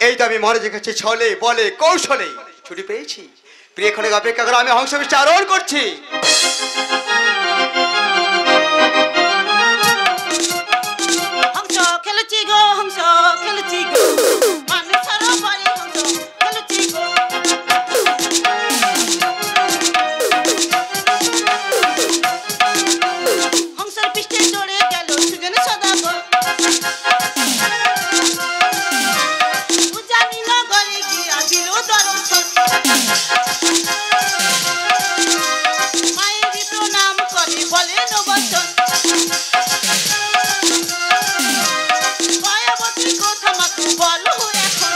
এই তো আমি মহারাজের কাছে ছলে বলে কৌশলে ছুটি পেয়েছি। প্রিয় ক্ষণে অপেক্ষা করে আমি হংস বৃষ্টি আরোহণ করছি। হংস খেলেছি গো, হংস খেলেছি গো, মানুষের বাড়ি হংস খেলেছি গো। হংসের পৃষ্ঠে চড়ে গেল সুজন সদাগর। উজানি নগরে গিয়া দিল দর্শন। মায়ের প্রণাম করে বলেন বচন। মায়াবতী কথা মাকে বলো এখন।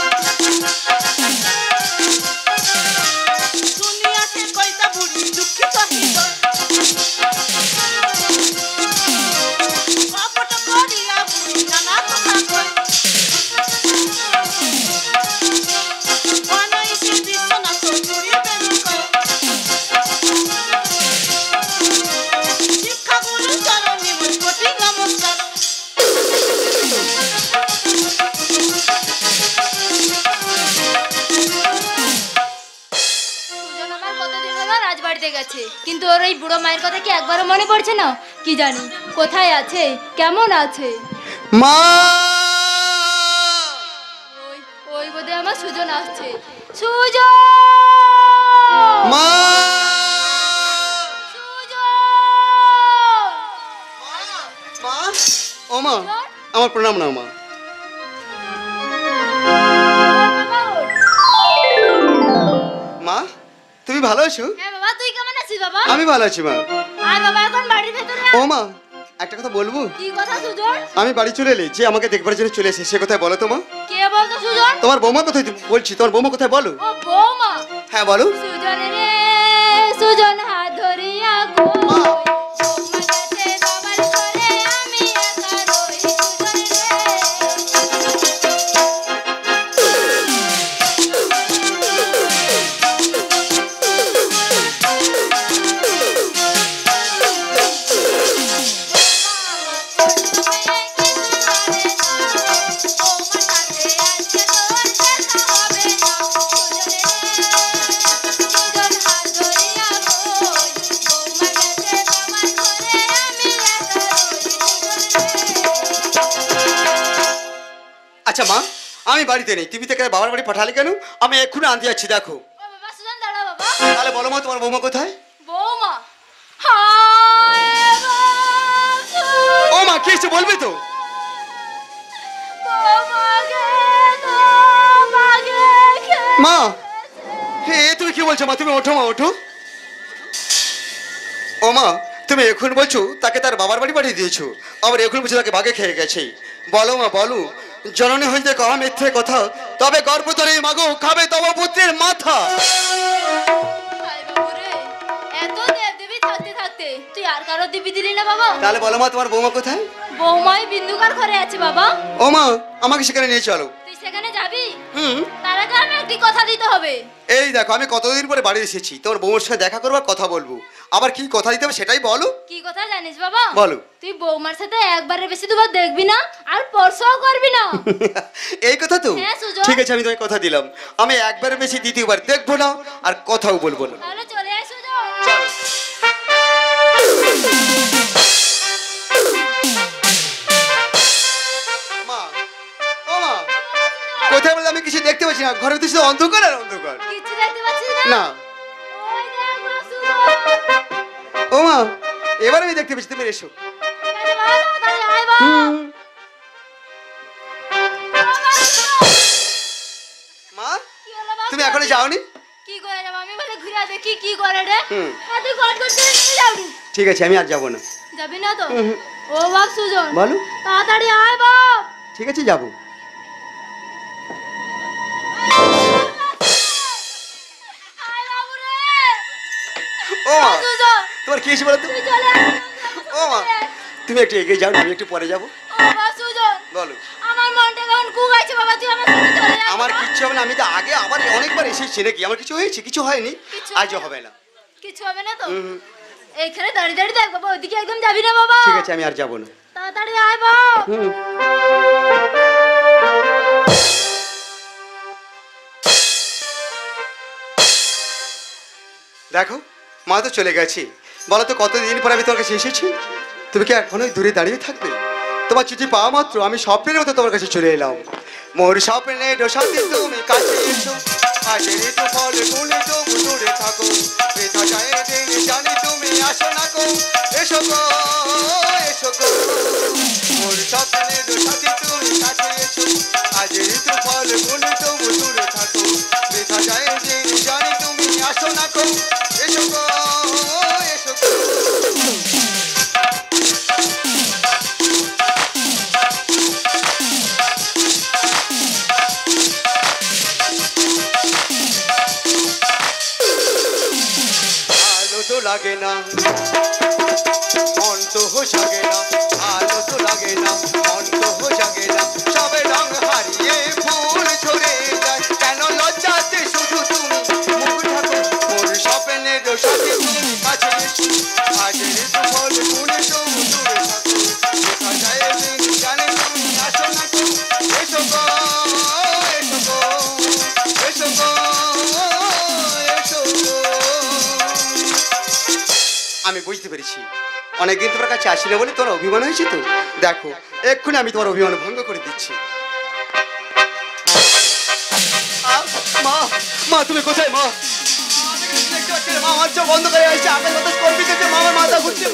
দুনিয়াতে কয়টা বুড়ি দুঃখিত হৃদয়। কপট করিয়া বুড়ি নানা কথা কয়। বানাইছে বিশ্বনাথ চুরি বেরু কয়। শিক্ষাগুরু চরণে মোর কোটি নমস্কার। সুজন আমার কতদিন হলো রাজবাড়িতে গেছে, কিন্তু ওর এই বুড়ো মায়ের কথা কি একবারও মনে পড়ছে না? কি জানি কোথায় আছে, কেমন আছে। মা ওই ওই বোধহয় আমার সুজন আসছে। সুজন! মা সুজন! মা ও মা আমার প্রণাম নাও মা। বাবা, ওঠ। মা তুমি ভালো আছো? হ্যাঁ বাবা, তুই কেমন আছিস বাবা? আমি ভালো আছি মা। আয় বাবা, এখন বাড়ির ভেতরে ও আয়। মা একটা কথা বলবো? কি কথা সুজন? আমি বাড়ি চলে এলি, যে আমাকে দেখবার জন্য চলে এসে সে কোথায় বলো তো মা? কে বলতো সুজন? তোমার বৌমা কোথায় বলছি, তোমার বৌমা কোথায় বলো? ও বৌমা। হ্যাঁ বলো। সুজন রে সুজন হাত ধরিয়া কই, বৌমা গেছে বাবার ঘরে, আমি একা রই। সুজন রে আচ্ছা মা আমি বাড়িতে নেই, তুমি থেকে বাবার বাড়ি পাঠালে কেন? আমি এক্ষুনি আনতে যাচ্ছি, দেখো। ও বাবা সুজন দাঁড়া বাবা। তাহলে বলো মা তোমার বৌমা কোথায়? বৌমা হায় বাবা। ও মা কি এসে বলবে তো? মা হে তুমি কি বলছো মা? তুমি ওঠো মা, ওঠো। ও মা তুমি এখন বলছো তাকে তার বাবার বাড়ি পাঠিয়ে দিয়েছো, আবার এখন বলছো তাকে বাঘে খেয়ে গেছে। বলো মা বলো, জননী হইতে কহা মিথ্যে কথা, তবে গর্ভধরে মাগো খাবে তব পুত্রের মাথা। এত দেবদেবী থাকতে থাকতে তুই আর কারো দিবি দিলি না বাবা? তাহলে বলো মা তোমার বৌমা কোথায়? বৌমাই বিন্দুকার ঘরে আছে বাবা। ও মা আমাকে সেখানে নিয়ে চলো। তুই সেখানে যাবি? হুম। তার আগে আমি একটি কথা দিতে হবে। এই দেখো আমি কতদিন পরে বাড়ি এসেছি, তোমার বৌমার সাথে দেখা করবো আর কথা বলবো। আবার কি কথা দিতে হবে সেটাই বলো। কি কথা জানিস বাবা? বলো। তুই বৌমার সাথে একবারের বেশি দুবার দেখবি না, আর স্পর্শও করবি না। এই কথা তো? হ্যাঁ সুজন। ঠিক আছে আমি তোমায় কথা দিলাম, আমি একবারের বেশি দ্বিতীয়বার দেখবো না আর কথাও বলবো না। তাহলে চলে আয় সুজন। মা ও মা কোথায় বলে আমি কিছু দেখতে পাচ্ছি না, ঘরের দৃশ্য অন্ধকার আর অন্ধকার। কিছু দেখতে পাচ্ছিস না? না। ওই দেখ মা সুজন। ও মা এবার আমি দেখতে পেয়েছি, তুমি এসো। আরে বাবা তাড়াতাড়ি আয় বাবা। মা কি হলো বাবা? তুমি এখনো যাওনি? কি করে যাব? আমি বলে ঘুরে দেখি কি করে রে। হুম। তুই গট করতে নিয়ে যাবি? ঠিক আছে আমি আর যাবো না। যাবি না তো? ও বাপ সুজন বলো। তাড়াতাড়ি আয় বাপ। ঠিক আছে যাবো। আয় বাবু রে। ও মা সুজন তোমার কি হয়েছে বলো তো? তুই চলে আয়। ও মা তুমি একটু এগিয়ে যাও, আমি একটু পরে যাবো। ও বাপ সুজন বলো। আমার মনটা কেমন কুগাইছে বাবা, তুই আমার সাথে চলে আয়। আমার কিচ্ছু হবে না, আমি তো আগে আবার অনেকবার এসেছি নাকি, আমার কিছু হয়েছে? কিছু হয়নি, আজও হবে না। কিছু হবে না তো? হুম। এইখানে দাঁড়িয়ে দাঁড়িয়ে দেখ বাবা, ওইদিকে একদম যাবি না বাবা। ঠিক আছে আমি আর যাবো না। তাড়াতাড়ি আয় বাপ। দেখো মা তো চলে গেছি, বলো তো কতদিন পর আমি তোমার কাছে এসেছি, তুমি কি এখনোই দূরে দাঁড়িয়ে থাকবে? তোমার চিঠি পাওয়া মাত্র আমি স্বপ্নের মতো তোমার কাছে চলে এলাম। মোর স্বপ্নের সাথে তুমি কাছে এসো, আজের তো ফল গুনে তবু দূরে থাকো, বৃথা যায় দিন জানি তুমি আসো না গো, এসো গো এসো গো। মোর স্বপ্নের সাথে তুমি কাছে এসো, আজের তো ফল গুনে তবু দূরে থাকো, বৃথা যায় দিন জানি তুমি আসো না গো, এসো গো এসো গো। লাগে না মন তো জাগে না, আলো তো লাগে না মন তো জাগে না, সবে রং হারিয়ে ফুল ঝরে যায়, কেন লজ্জাতে শুধু তুমি মুখ ঢাকো, মোর স্বপ্নের সাথে তুমি কাছে এসো, আজের তো ফল গুনে তবু দূরে থাকো, দেখা যায় দিন জানে তুমি আসো না গো, এসো গো এসো গো এসো গো এসো গো। আমি বুঝতে পেরেছি অনেকদিন তোমার কাছে আসলে বলে তোমার অভিমান হয়েছে, তো দেখো এক্ষুনি আমি তোমার অভিমান ভঙ্গ করে দিচ্ছি। মা মা তুমি কোথায় মা? মা আমার চোখ বন্ধ করে আসছে, আগে কত করবি যে মা, আমার মাথা ঘুরছে,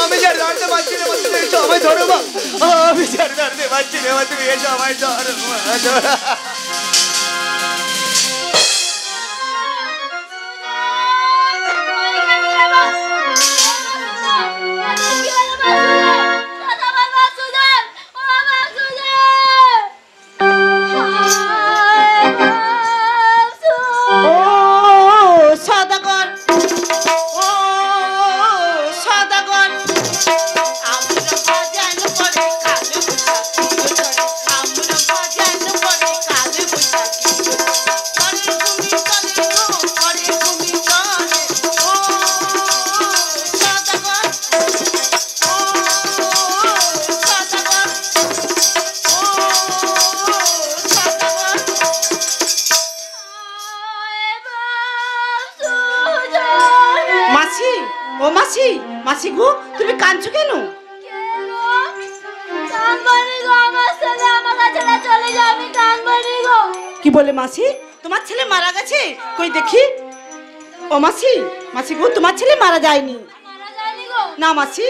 আমি যার দাঁড়তে পারছি না, তুমি এসো আমায় ধরো মা, আমি যার দাঁড়তে পারছি না, তুমি এসো আমায় ধরো মা। মাসি গো তুমি কাঁদছো কেন? কি বলে মাসি? তোমার ছেলে মারা গেছে? কই দেখি। ও মাসি, মাসি গো তোমার ছেলে মারা যায়নি। না মাসি।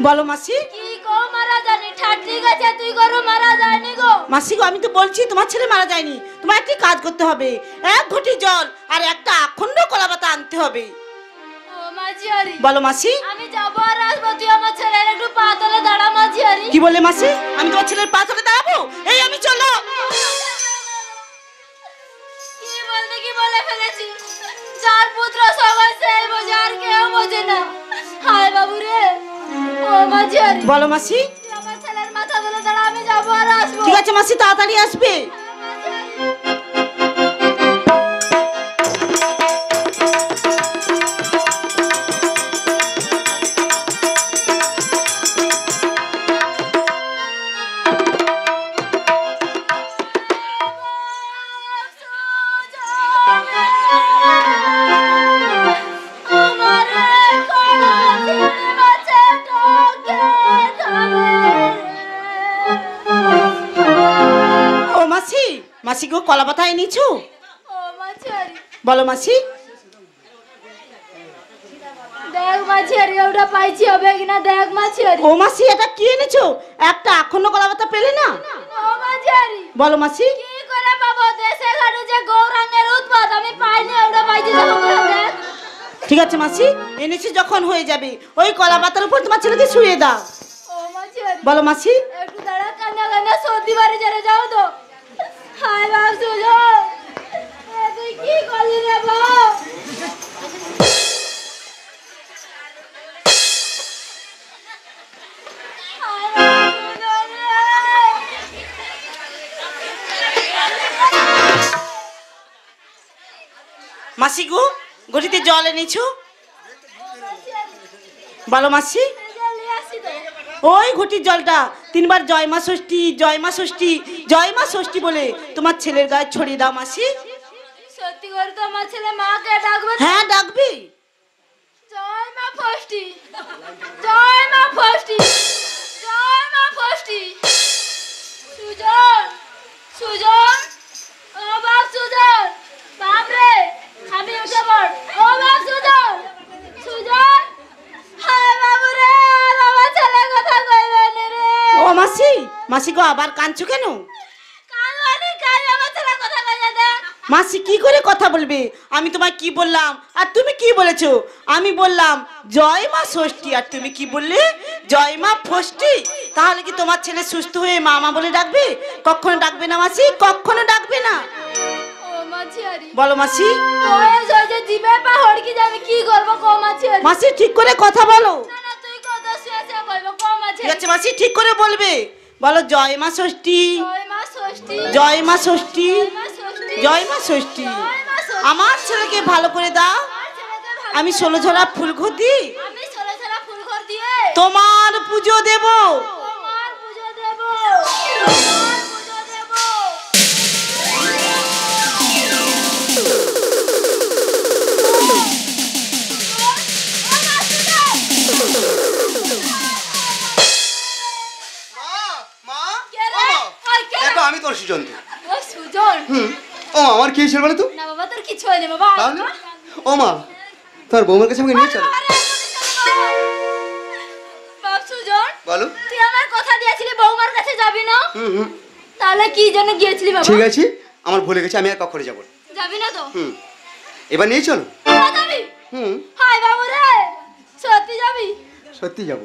বলো মাসি। মাসি গো আমি তো বলছি তোমার ছেলে মারা যায়নি, তোমার একটি কাজ করতে হবে, 1 ঘটি জল আর একটা আখন্ড কলা পাতা আনতে হবে। বলো মাসি। আমি যাবো আর আসবো, তুই আমার ছেলের একটু পা তলে দাঁড়া মাঝি। কি বলে মাসি? আমি তোমার ছেলের পা তলে দাঁড়াবো? এই আমি চলো। কি বলে ফেলেছি, যার পুত্র সবাই সেই বোঝে আর কেউ বোঝে না। হায় বাবু রে। ও মাঝি। বলো মাসি। আমার ছেলের মাথা তলে দাঁড়া, আমি যাবো আর আসবো। ঠিক আছে মাসি, তাড়াতাড়ি আসবে। মাসি গো কলা পাতা এনেছো? বলো মাসি। দেখ মাছি আর ওটা পাইছি হবে কিনা দেখ মাছি। ও মাসি এটা কি এনেছো? একটা আখন্ড কলা পাতা পেলে না? ও মাছি। বলো মাসি। কি করে পাবো, দেশে ঘাটে যে গৌরাঙ্গের উৎপাত, আমি পাইনি, ওটা পাইছি দেখ। ঠিক আছে মাসি, এনেছি যখন হয়ে যাবে ওই কলা পাতার উপর তোমার ছেলেকে শুয়ে দাও। ও মাছি। বলো মাসি। একটু দাঁড়া, কান্না কান্না সর্দি বাড়ি চলে যাও তো। হায় বাপ সুজন, তুই কি করলি রে বাপ? মাসি গো গড়িতে জল এনেছো? বলো মাসি। ওই ঘটির জলটা তিনবার জয় মা ষষ্ঠী জয় মা ষষ্ঠী জয় মা ষষ্ঠী বলে তোমার ছেলের গায়ে ছড়িয়ে দাও মাসি। সত্যি করে তো আমার ছেলে মাকে ডাকবে? হ্যাঁ ডাকবি। জয় মা ষষ্ঠী, জয় মা ষষ্ঠী, জয় মা ষষ্ঠী। সুজন, সুজন, ও বাপ সুজন, বাপ রে, আমি উঠে পড়। ও বাপ সুজন, সুজন, হায় বাবু রে, আর আমার ছেলে কথা কইবে না রে। ও মাসি, মাসি গো আবার কাঁদছো কেন? কালবানি কাল আমার ছেলে কথা কইয়া দে। মাসি কি করে কথা বলবে? আমি তোমায় কি বললাম আর তুমি কি বলেছো? আমি বললাম জয় মা ষষ্ঠী আর তুমি কি বললে জয় মা ষষ্ঠী। তাহলে কি তোমার ছেলে সুস্থ হয়ে মামা বলে ডাকবে? কখনো ডাকবে না মাসি, কখনো ডাকবে না। ও মাছিয়ারি, বলো মাসি। বয়স হয়েছে জিভে পা হড়কি যাবে, কি করবো কো মাছিয়ারি? মাসি ঠিক করে কথা বলো। না না, তুই কথা শুয়ে শুয়ে বলবো কো ঠিক মাছিয়ারি। আছে মাসি, ঠিক করে বলবে। বলো জয় মা ষষ্ঠী জয় মা ষষ্ঠী, জয় মা ষষ্ঠী জয় মা ষষ্ঠী, জয় মা ষষ্ঠী। জয় মা ষষ্ঠী। আমার ছেলেকে ভালো করে দাও। আমার ছেলেকে ভালো আমি করে 16 ঝরা ফুলঘর দিই আমি ছোলা ছোলা ফুল ঘর দিয়ে তোমার পুজো দেব। তোমার পুজো দেব, তোমার পুজো দেব। কে রে? ওই কে রে? দেখো আমি তোর সুজন। ও সুজন। ও আমার কি হয়েছিল বলে তো? না বাবা, তোর কিছু হয়নি বাবা। তাহলে ও মা, তোর বৌমার কাছে আমাকে নিয়ে চলো। বাপ সুজন, বলো। তুই আমার কথা দিয়েছিলি বৌমার কাছে যাবি না? হুম, তাহলে কি জন্য গিয়েছিলি বাবা? ঠিক আছে, আমার ভুলে গেছে, আমি আর কখনো যাবো না। যাবি না তো? এবার নিয়ে চলো। তোরা যাবি? হুম, হাই বাবু রে, সত্যি যাবি? সত্যি যাবো।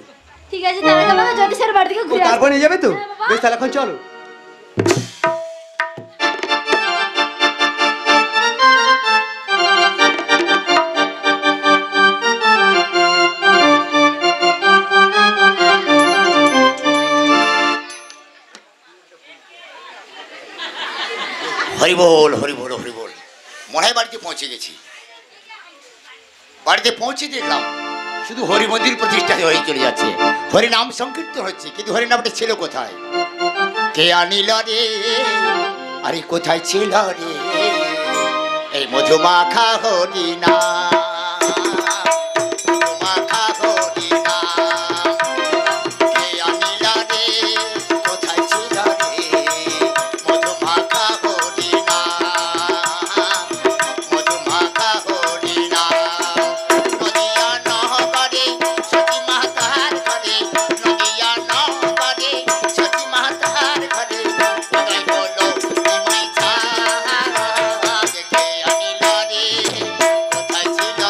ঠিক আছে, তাহলে বাবা জ্যোতিষের বাড়ি থেকে ও ঘুরে তারপর নিয়ে যাবে তো? হ্যাঁ, বাবা। বেশ, তাহলে এখন চলো। হরিবোল হরিবোল হরিবোল। মনে হয় বাড়িতে পৌঁছে গেছি। বাড়িতে পৌঁছে দেখলাম শুধু হরি মন্দির প্রতিষ্ঠা হয়ে চলে যাচ্ছে, হরি নাম সংকীর্তন হচ্ছে, কিন্তু হরি নামটা ছিল কোথায়? কে আনিল রে, আরে কোথায় ছিল রে এই মধুমাখা হরি না, মধুমাখা হরি না। কে আনিল রে, কোথায় ছিল রে মধুমাখা হরি না, মধুমাখা হরি না। নদিয়া নহবরে সতী মাতার ঘরে, নদিয়া নহবরে সতী মাতার ঘরে উদয় হলো নিমাই চাঁদ। কে আনিল রে, কোথায় ছিল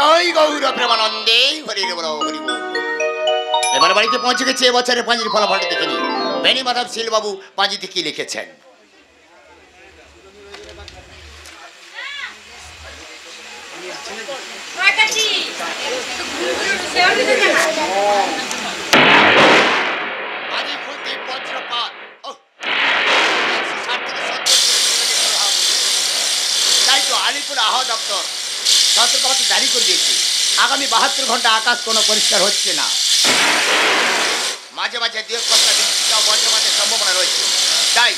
জয় গৌর প্রেমানন্দে হরি বল হরি বল। এবার বাড়িতে পৌঁছে গেছে এবছরের পাঁজির ফলাফলটা দেখে নি। বেনি মাধব শীল বাবু পাঁজিতে কি লিখেছেন। পাঁজি খুলতে বজ্রপাত। ওহ! 160 থেকে 70 তাই তো আলিপুর আবহাওয়া দপ্তর সতর্কবার্তা জারি করে দিয়েছে। আগামী 72 ঘন্টা আকাশ কোনো পরিষ্কার হচ্ছে না। মাঝে মাঝে দুই একটা বজ্রপাতের সম্ভাবনা রয়েছে। তাই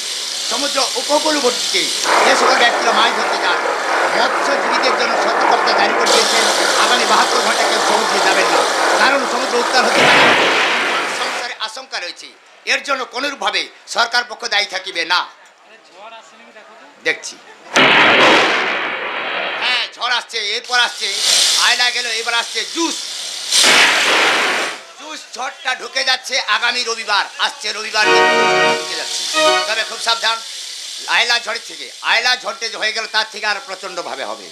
সমুদ্র উপকূলবর্তীতে যে সকল ব্যক্তিরা মাছ ধরতে যান মৎস্যজীবীদের জন্য সতর্কবার্তা জারি করে দিয়েছেন। আগামী 72 ঘন্টা কেউ সমুদ্রে যাবেন না, কারণ সমুদ্র উত্তাল হতে পারে, সংসারে আশঙ্কা রয়েছে। এর জন্য কোনোভাবে সরকার পক্ষ দায়ী থাকিবে না। দেখছি হ্যাঁ ঝড় আসছে, এরপর আসছে আয়লা গেল, এবার আসছে জুস। জুস ঝড়টা ঢুকে যাচ্ছে আগামী রবিবার, আসছে রবিবার ঢুকে যাচ্ছে। তবে খুব সাবধান আয়লা ঝড়ের থেকে। আয়লা ঝড়টা যে হয়ে গেল তার থেকে আর প্রচন্ড ভাবে হবে,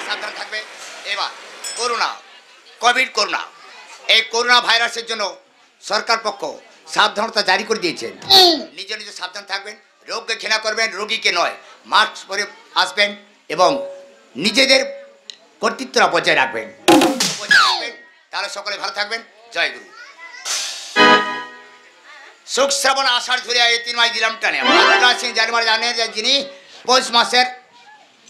সাবধান থাকবে। এবার করোনা, কোভিড করোনা, এই করোনা ভাইরাসের জন্য সরকার পক্ষ সাবধানতা জারি করে দিয়েছেন। নিজে নিজে সাবধান থাকবেন, রোগকে ঘৃণা করবেন, রোগীকে নয়। মাস্ক পরে আসবেন এবং নিজেদের কর্তৃত্বরা বজায় রাখবেন, তাহলে সকলে ভালো থাকবেন। জয় গুরু। সুখ শ্রাবণ আষাঢ় ধরে এই 3 মাস দিলাম টানে। জানুয়ারি জানেন যিনি পৌষ মাসের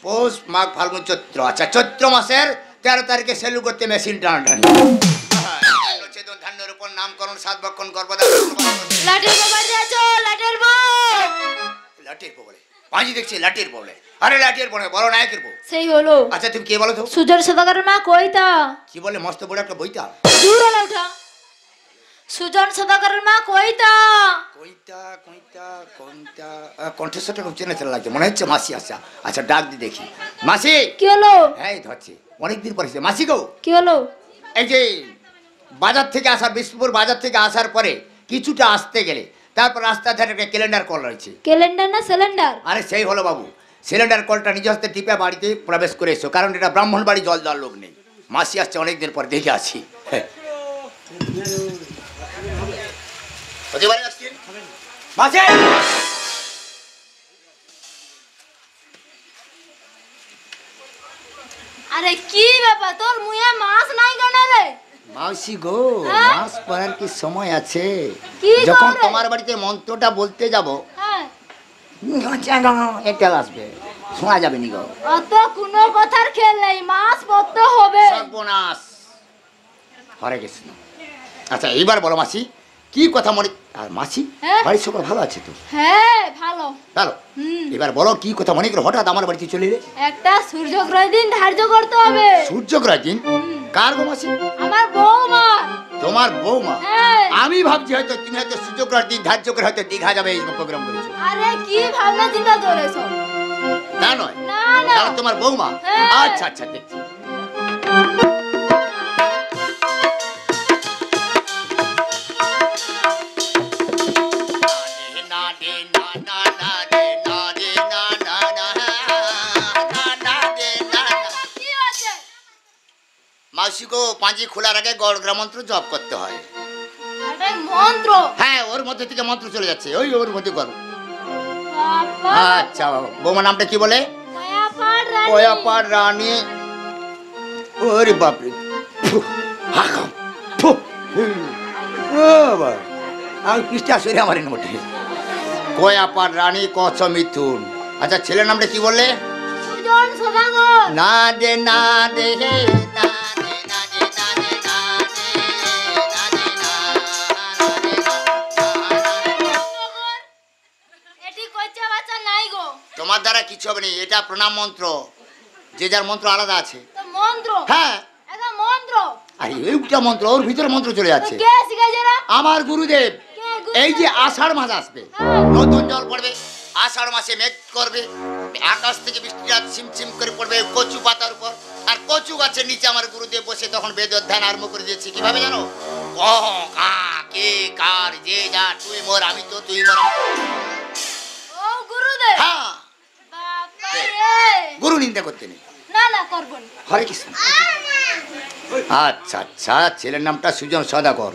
পৌষ মাঘ ফাল্গুন চৈত্র, আচ্ছা চৈত্র মাসের 13 তারিখে সেলু করতে মেশিন টানাটানি। চেতন ধান্যের উপর নামকরণ সাত বক্ষণ গর্ভদান লাটের বাবা যাচ্ছো, লাটের বউ। লাটের বউ বলে পাঁজি দেখছি, লাটের বলে। আরে লাটের বলে বড় নায়কের বউ। সেই হলো। আচ্ছা তুমি কে বলো তো? সুজন সদাগরের মা কইতা। কি বলে মস্ত বড় একটা বইতা? দূর হলো ওঠা। সুজন সদাগরের মা কইতা। কইতা কইতা কইতা কণ্ঠস্বরটা খুব চেনা চেনা লাগছে, মনে হচ্ছে মাসি আসা। আচ্ছা ডাক দি দেখি। মাসি কি হলো? হ্যাঁ ধরছি, অনেকদিন পরে এসেছে। মাসি গো কি হলো? এই যে বাজার থেকে আসার, বিষ্ণুপুর বাজার থেকে আসার পরে কিছুটা আসতে গেলে তারপর রাস্তার ধারে একটা ক্যালেন্ডার কল রয়েছে। ক্যালেন্ডার না সিলিন্ডার? আরে সেই হলো বাবু, সিলিন্ডার কলটা নিজ হস্তে টিপে বাড়িতে প্রবেশ করে এসো, কারণ এটা ব্রাহ্মণ বাড়ি, জল দেওয়ার লোক নেই। মাসি আসছে অনেকদিন পর, দেখে আসি। মাসি আরে কি ব্যাপার তোর মুয়ে মাছ নাই কেন রে? মাসি গো হ্যাঁ? মাস পড়ার কি সময় আছে? কি যখন করে? তোমার বাড়িতে মন্ত্রটা বলতে যাব হ্যাঁ, এটা আসবে, শোনা যাবে নি গো। অত কোনো কথার খেল নেই, মাছ পড়তে হবে। সর্বনাশ, হরে কৃষ্ণ। আচ্ছা এইবার বলো মাসি কি কথা মনে। আর মাসি হ্যাঁ? বাড়ির সকল ভালো আছে তো? হ্যাঁ ভালো। ভালো। হুম। এবার বলো কি কথা মনে করে হঠাৎ আমার বাড়িতে চলে এলে? একটা সূর্যগ্রহ দিন ধার্য করতে হবে। সূর্যগ্রহ দিন? কার গো মাসি? আমার বৌমা। তোমার বৌমা? হ্যাঁ। আমি ভাবছি হয়তো তুমি হয়তো সূর্যগ্রহ দিন ধার্য করে হয়তো দীঘা যাবে এই প্রোগ্রাম করেছো। আরে কি ভাবনা চিন্তা করেছো? না নয়, না না, তাহলে তোমার বৌমা? হ্যাঁ। আচ্ছা আচ্ছা দেখছি। কি আছে? মাসি গো পাঁজি খোলার আগে গড়গ্রাম মন্ত্র জপ করতে হয়। এটা মন্ত্র। হ্যাঁ ওর মধ্যে থেকে মন্ত্র চলে যাচ্ছে, ওই ওর মধ্যে করো। বাবা, আচ্ছা বৌমা নামটা কি বলে? কয়াপাড় রানী। কয়াপাড় রানী। ওরে বাপরে, হাকাম আমি পৃষ্ঠা সরে আমার মোটে। কয়াপাড় রানী কচ্ছ মিথুন। আচ্ছা ছেলের নামটা কি বললে? সুজন সদাগর। না দে না দে হে, না দে না দে না দে না দে না দে না দে না। এটি কচ্চা বাচ্চা নাই গো। তোমার দ্বারা কিছু হবে না, এটা প্রণাম মন্ত্র, যে যার মন্ত্র আলাদা আছে। তো মন্ত্র? হ্যাঁ এটা মন্ত্র। আরে এইটা মন্ত্র, ওর ভিতরে মন্ত্র চলে তো যাচ্ছে। কে শিখাইছে রে? আমার গুরুদেব। কে গুরু? এই যে আষাঢ় মাস আসবে, হ্যাঁ। নতুন জল পড়বে, আষাঢ় মাসে মেঘ করবে, আকাশ থেকে বৃষ্টিটা ছিমছিম করে পড়বে কচু পাতার উপর, আর কচু গাছের নিচে আমার গুরুদেব বসে তখন বেদ অধ্যয়ন আরম্ভ করে দিয়েছে। কিভাবে জানো? ক কা কে কার যে যা, তুই মোর আমি তো তুই মোর আমি। ও গুরুদেব। হ্যাঁ বাবা রে। গুরু নিন্দা করতে নেই। না না না করব না। হরে কৃষ্ণ। আচ্ছা আচ্ছা, ছেলের নামটা সুজন সদাগর।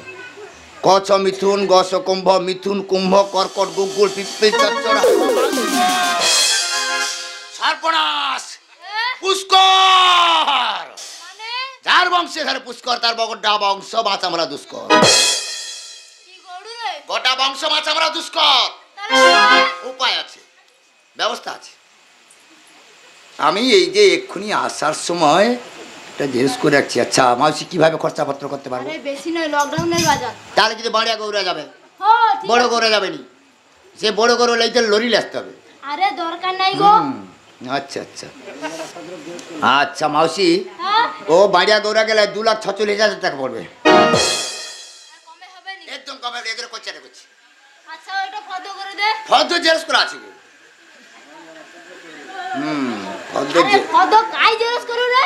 কচ মিথুন, গস কুম্ভ, মিথুন কুম্ভ, কর্কট গুগুল পিপ্পি চচ্চড়া সর্বনাশ পুষ্কর। মানে যার বংশে ধরে পুষ্কর তার বগডা বংশ মাছ আমরা দুষ্কর। কি গরু রে? গোটা বংশ মাছ আমরা দুষ্কর। তাহলে উপায় আছে, ব্যবস্থা আছে। আমি এই যে এক্ষুনি আসার সময় এটা জিজ্ঞেস করে রাখছি। আচ্ছা মাউসি কিভাবে খরচাপত্র করতে পারবো? আরে বেশি নয়, লকডাউনের বাজার। তাহলে যদি বাড়িয়া গৌরা যাবে, হ্যাঁ ঠিক বড় আছে। গৌরা যাবে নি, সে বড় গরু লাইতে লরি আসতে হবে। আরে দরকার নাই গো। আচ্ছা আচ্ছা আচ্ছা মাউসি, হ্যাঁ ও বাড়িয়া গৌরা গেলে 2,46,000 টাকা পড়বে। আর কমে হবে নি? একদম কমে, এদের করছে করছি। আচ্ছা ওটা ফটো করে দে। ফর্দ জেরস করে আছে কি? ফর্দ আরে ফটো কাই জেরক্স করু রে?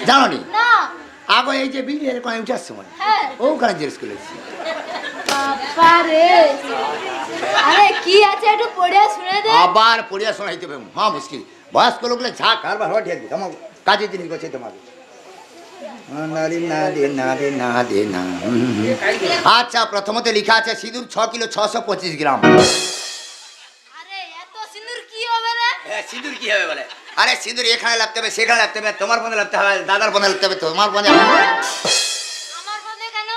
জানো নি না। আগে এই যে বিল এরকম উঠার সময় হ্যাঁ ওখানে জেরস করেছি। বাবা রে। আরে কি আছে একটু পড়ে শুনে দে। আবার পড়িয়া শোনাইতে হবে, হ্যাঁ মুশকিল। বয়স্ক লোকলে ঝা কারবার হওয়া ঠিক তোমার কাজে জিনিস করছে তোমাকে। আচ্ছা প্রথমত লেখা আছে সিঁদুর 6 কিলো 625 গ্রাম। আরে এত সিঁদুর কি হবে রে? সিঁদুর কি হবে বলে? আরে সিঁদুর এখানে লাগতে হবে, সেখানে লাগতে হবে, তোমার বন্ধে লাগতে হবে, দাদার বন্ধে লাগতে হবে, তোমার বন্ধে। আমার বন্ধে কেন?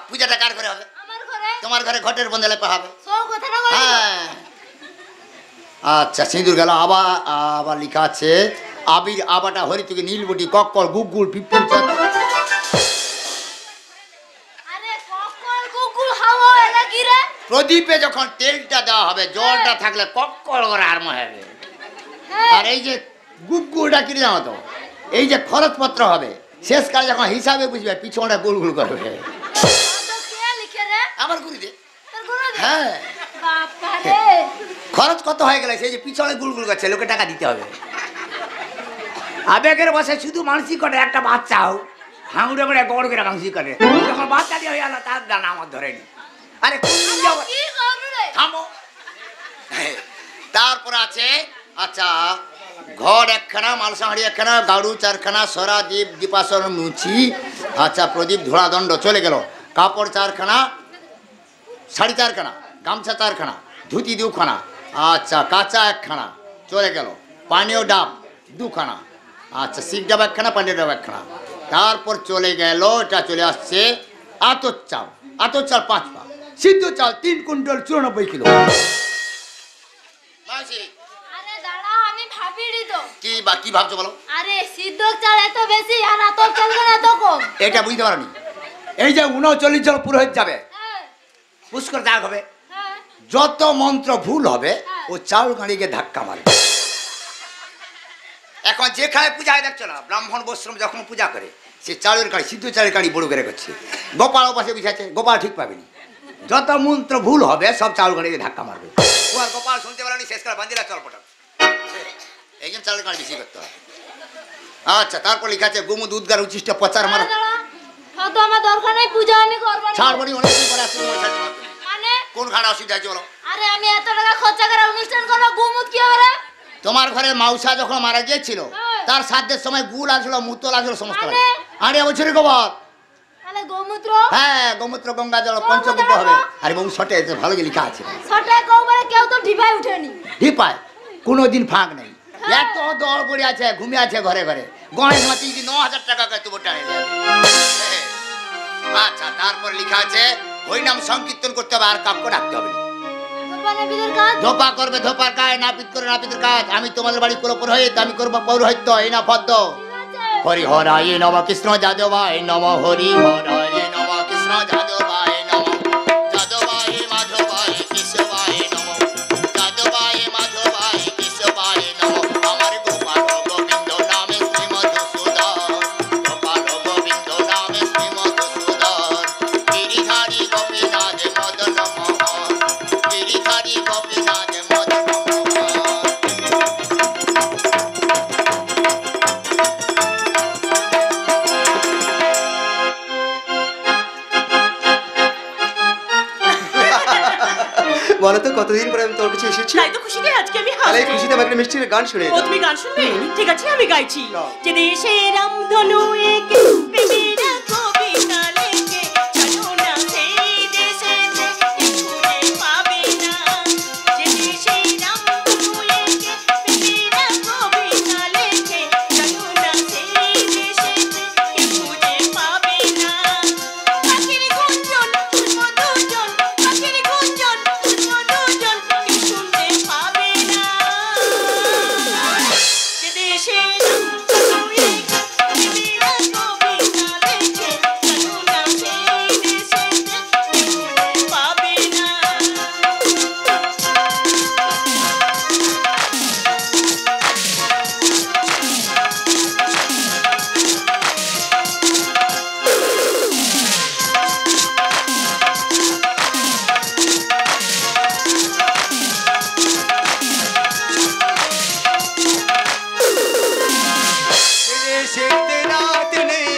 পূজাটা কার ঘরে হবে? আমার ঘরে। তোমার ঘরে ঘটের বন্ধে লাগতে হবে। সব কথা না বলি। হ্যাঁ আচ্ছা সিঁদুর গেল। আবার আবার লেখা আছে আবির আবাটা হরিতুকি নীলবটি কক্কর গুগুল পিপুল। আরে ককল কুকুর হাওয়া এলা কি রে? প্রদীপে যখন তেলটা দেওয়া হবে, জলটা থাকলে কক্কর করে আরম্ভ হবে। হ্যাঁ আর এই যে গুগুলটা কি জানো তো, এই যে খরচপত্র হবে শেষকালে যখন হিসাবে বুঝবে পিছনটা গুলগুল করবে। তো কে লিখে রে? আমার গুলি দে। তোর গুরু দে। হ্যাঁ বাবা রে। খরচ কত হয়ে গেলে সেই যে পিছনে গুলগুল করছে, লোকে টাকা দিতে হবে। আবেগের বসে শুধু মানসিক করে একটা বাচ্চা হোক হাঙুড়ে করে গড় করে মানসিক করে, যখন বাচ্চা দিয়ে হয়ে গেল তার দানা আমার ধরেনি। আরে কোন দিন যাবো কি করু রে? থামো। তারপর আছে আচ্ছা ঘর একখানা, মালসাহাড়ি একখানা, গাড়ু চারখানা, সরা দ্বীপ দীপাসন মুছি। আচ্ছা প্রদীপ ধূড়াদণ্ড চলে গেল। কাপড় 4খানা, শাড়ি 4খানা, গামছা 4খানা, ধুতি 2খানা, আচ্ছা কাঁচা 1খানা চলে গেল। পানীয় ডাব 2খানা, আচ্ছা শিক ডাব 1খানা, পানীয় ডাব 1খানা। তারপর চলে গেল, এটা চলে আসছে আতর চাল। আতর চাল 5 পা, সিদ্ধ চাল 3 কুইন্টাল 94 কিলো। আরে দাঁড়া আমি ভাবিনি তো। কি ভাবছো বলো? আরে সিদ্ধ চাল এত বেশি আর আতর চাল কেন এত কম? এটা বুঝতে পারোনি? এই যে 39 জন পুরোহিত যাবে, হ্যাঁ পুষ্কর দাগ হবে, হ্যাঁ যত মন্ত্র ভুল হবে ও চাউল গাড়িকে ধাক্কা মারবে। এখন যেখানে পূজায় দেখছো না, ব্রাহ্মণ বৈষ্ণব যখন পূজা করে সে চাউলের কাড়ি, সিদ্ধ চালের কাড়ি বড় করে করছে। গোপাল পাশে বিছাচ্ছে, গোপাল ঠিক পাবেনি। যত মন্ত্র ভুল হবে সব চাউল গাড়িকে ধাক্কা মারবে। ও আর গোপাল শুনতে পারেনি, শেষকাল বান্দিরা চল পটা। এই জন্য চাউলের কাড়ি বেশি করতে হয়। আচ্ছা তারপর লেখা আছে গোমুদ উদ্গার উচ্ছিষ্ট প্রচার মারা। দাঁড়া হয়তো আমার দরকার নাই, পূজা আমি করব না। ছাড়বনি অনেকদিন পরে আসছে, মানে কোন ঘাড়া অসুবিধা আছে বলো? আরে আমি এত টাকা খরচা করে অনুষ্ঠান করব, গুমুত কি হবে রে? তোমার ঘরে মাউসা যখন মারা গিয়েছিল হ্যাঁ। তার শ্রাদ্ধের সময় গুড় আসলো, মুতল আসলো, সমস্ত মানে? আরে বছরের গোবর। তাহলে গোমূত্র হ্যাঁ গোমূত্র গঙ্গা জল কোন পঞ্চগব্য কথাটা হবে। বলো? আরে বহু শটে ভালো যে লেখা আছে। ছটে কৌবারে কেউ তো ঢিপায় উঠেনি। ঢিপায় কোনোদিন ফাঁক নেই। হ্যাঁ। এত দর পড়ে আছে, ঘুমিয়ে আছে ঘরে ঘরে। গণেশ মাতি 9,000 টাকা করে তবু টানে দেয়। আচ্ছা তারপর লেখা আছে হরিনাম সংকীর্তন করতে হবে, আর কাউকে ডাকতে হবে না। দোপানে বিদের কাজ। ধোপা করবে ধোপার কাজ, নাপিত করে নাপিতের কাজ। আমি তোমাদের বাড়ি কুল পুরোহিত, আমি করবো পৌরোহিত্য। এই না পদ্ম। ঠিক আছে। হরি হরায় নম কৃষ্ণ যাদবায় নম, হরি হরায় নম কৃষ্ণ যাদবায় নম, যাদবায় মাধবায় কেশবায় নম, যাদবায় মাধবায় কেশবায় নম। আমার গোপাল গোবিন্দ নামে শ্রী মধুসূদন, গোপাল গোবিন্দ নামে শ্রী মধুসূদন। গিরিধারী গোপীনাথ মদন মোহন, গিরিধারী গোপীনাথ মদন মোহন। বলো তো কতদিন পরে আমি তোর কাছে এসেছি। তাই তো খুশিতে আজকে আমি তাহলে হাসছি। খুশিতে আমাকে মিষ্টির গান শুনে ও তুমি গান শুনবে? ঠিক আছে আমি গাইছি। গাও। যে দেশে রামধনু এঁকে প্রেমেরা কবিতা লেখে, জানো না সেই দেশেতে কেউ খুঁজে পাবে না। যে দেশে রামধনু এঁকে প্রেমেরা কবিতা লেখে, জানো না সেই দেশেতে কেউ খুঁজে পাবে না। পাখির গুঞ্জন মধুজন, পাখির গুঞ্জন মধুজন কেউ শুনতে পাবে না। যে দেশে রামধনু এঁকে প্রেমেরা কবিতা লেখে, জানো না সেই দেশেতে কেউ খুঁজে পাবে না। দেশেতে রাত নেই,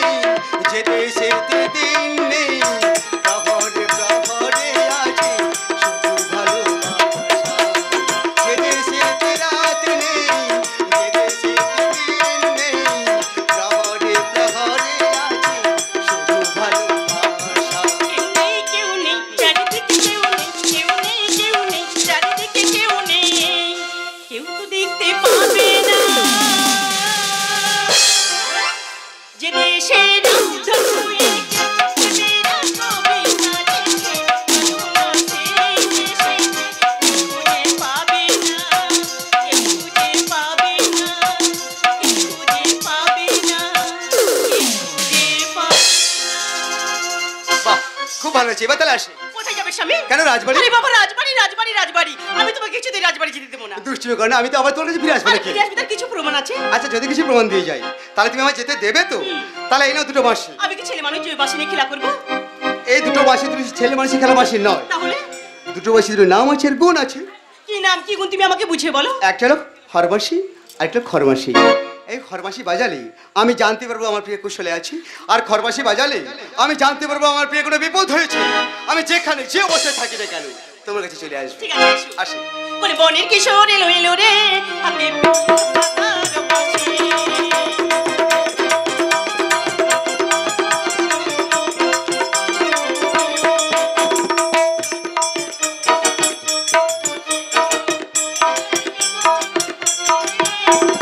যে দেশেতে দিন নেই, প্রহরে প্রহরে আছে শুধু ভালোবাসা। যে দেশেতে রাত নেই, যে দেশেতে দিন নেই, প্রহরে প্রহরে আছে শুধু ভালোবাসা। কেউ নেই চারিদিকে, কেউ নেই, কেউ নেই, কেউ নেই চারিদিকে, কেউ নেই, কেউ তো দেখতে পাবে না। যে দেশে রামধনু এঁকে প্রেমেরা কবিতা লেখে, জানো না সেই দেশেতে কেউ খুঁজে পাবে না, কেউ খুঁজে পাবে না, কেউ খুঁজে পাবে না, কেউ খুঁজে পাবে না। বাহ, খুব ভালো হয়েছে। এবার তাহলে আসি। কোথায় যাবে স্বামী? কেন রাজবাড়ি? আরে বাবা রাজবাড়ি রাজবাড়ি রাজবাড়ি, আমি তোমাকে কিছুতেই রাজবাড়ি যেতে দেবো না। দুষ্টুমি করো না, আমি তো আবার তোর কাছে ফিরে আসবো আরে নাকি? ফিরে আসবি, তার কিছু প্রমাণ আছে? আচ্ছা, যদি কিছু প্রমাণ দিয়ে যাই তাহলে তুমি আমায় যেতে দেবে তো? তাহলে এই নাও দুটো বাঁশি। আমি কি ছেলে মানুষ যে বাসি নিয়ে খেলা করবো? এই দুটো বাঁশি তুমি ছেলে মানুষের খেলা বাঁশি নয়। তাহলে দুটো বাঁশি দুটো নাম আছে আর গুণ আছে। কি নাম কি গুণ তুমি আমাকে বুঝিয়ে বলো। একটা হলো হরবাসি আর একটা খরবাসি। এই খরবাসি বাজালে আমি জানতে পারবো আমার প্রিয় কুশলে আছি, আর খরবাসি বাজালে আমি জানতে পারবো আমার প্রিয় কোনো বিপদ হয়েছে। আমি যেখানে যে অবস্থায় থাকি না কেন তোমার কাছে চলে আসবো। ঠিক আছে এসো। আসি। বলে বনের কিশোর এলো এলো রে, হাতে পাতার বাঁশি।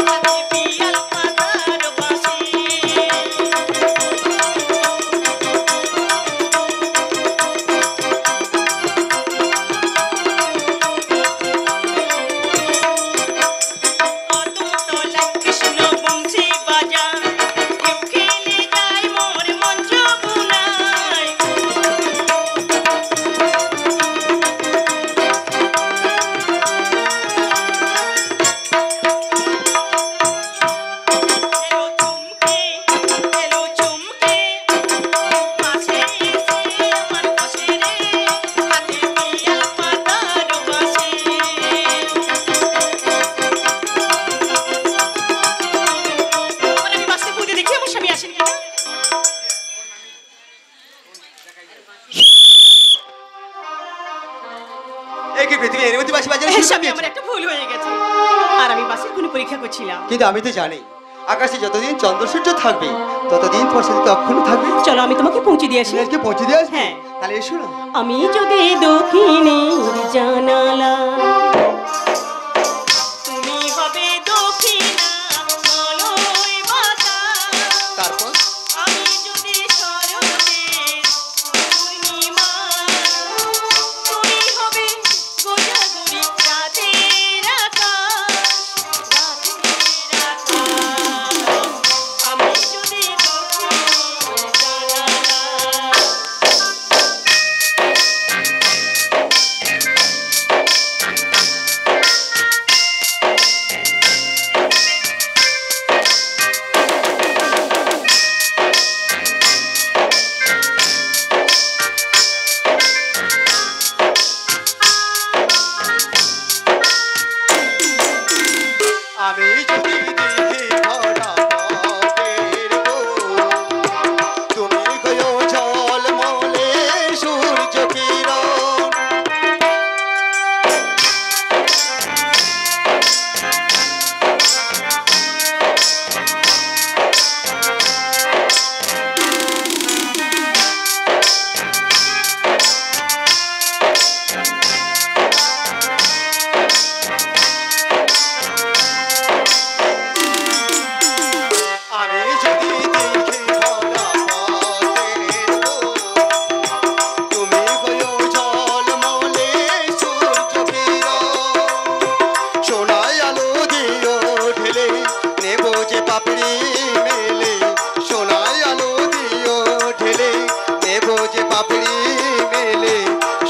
হাতে পিয়াল পাতার বাঁশি। কদমতলায় কৃষ্ণ বংশী বাজায়, কেউ খেলে যায় মোর মন যমুনায়। এলো চুমকে পাশে এসে আমার বসে রে, হাতে পিয়াল পাতার বাঁশি। বলে আমি বাঁশি পুঁতে দেখি আমার স্বামী আসেন কিনা। এই কি পৃথিবী এর মধ্যে বাঁশি বাজানো এই শুরু করে স্বামী দিয়েছে? আমার একটা ভুল হয়ে গেছে, আর আমি বাসের কোনো পরীক্ষা করছিলাম। কিন্তু আমি তো জানি আকাশে যতদিন চন্দ্র সূর্য থাকবে ততদিন তোর সাথে তখনও থাকবে। চলো আমি তোমাকে পৌঁছে দিয়ে আসি। আজকে পৌঁছে দিয়ে আসবে? হ্যাঁ। তাহলে এসো না। আমি যদি দক্ষিণের জানালা, তুমি হবে দক্ষিণা মলয় বাতাস। তারপর আমি যদি শরতের পূর্ণিমা, তুমি হবে গোজাগরি রাতের আকাশ, রাতের আকাশ। আমি যদি দক্ষিণের জানালা।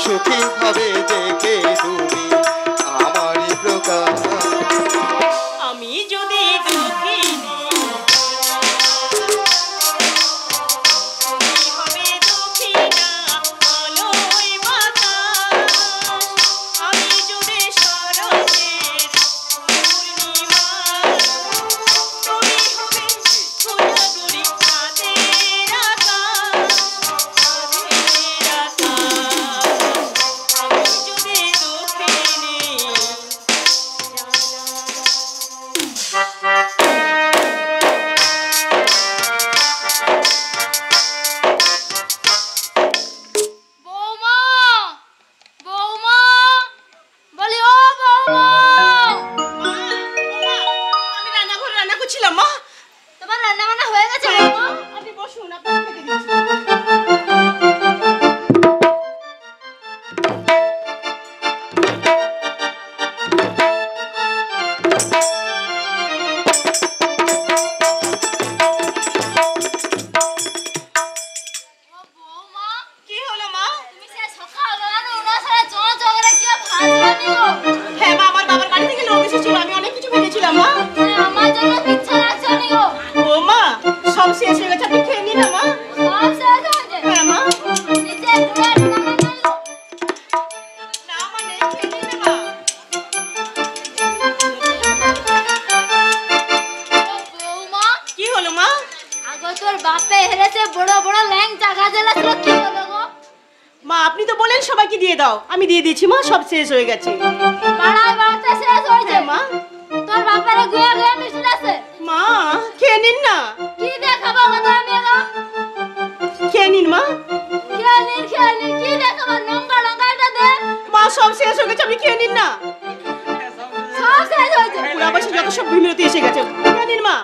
সুখী ভাবে দেখে তুমি আমারই প্রকাশ। আমি যদি দুঃখী আমি দিয়ে দিয়েছি মা, সব শেষ হয়ে গেছে। পাড়ায় বাড়তে শেষ হয়েছে মা। তোর বাপের গুয়া গুয়া মিষ্টি আছে মা, খেয়ে নিন না। কি দেখাবো গো তোর মেয়েগো? খেয়ে নিন মা। খেয়ে নিন কি দেখাবো? লঙ্কা এটা দে মা, সব শেষ হয়ে গেছে, আপনি খেয়ে নিন না। সব শেষ হয়েছে। পুরা বছর যত সব বিমিরতি এসে গেছে, খেয়ে নিন মা।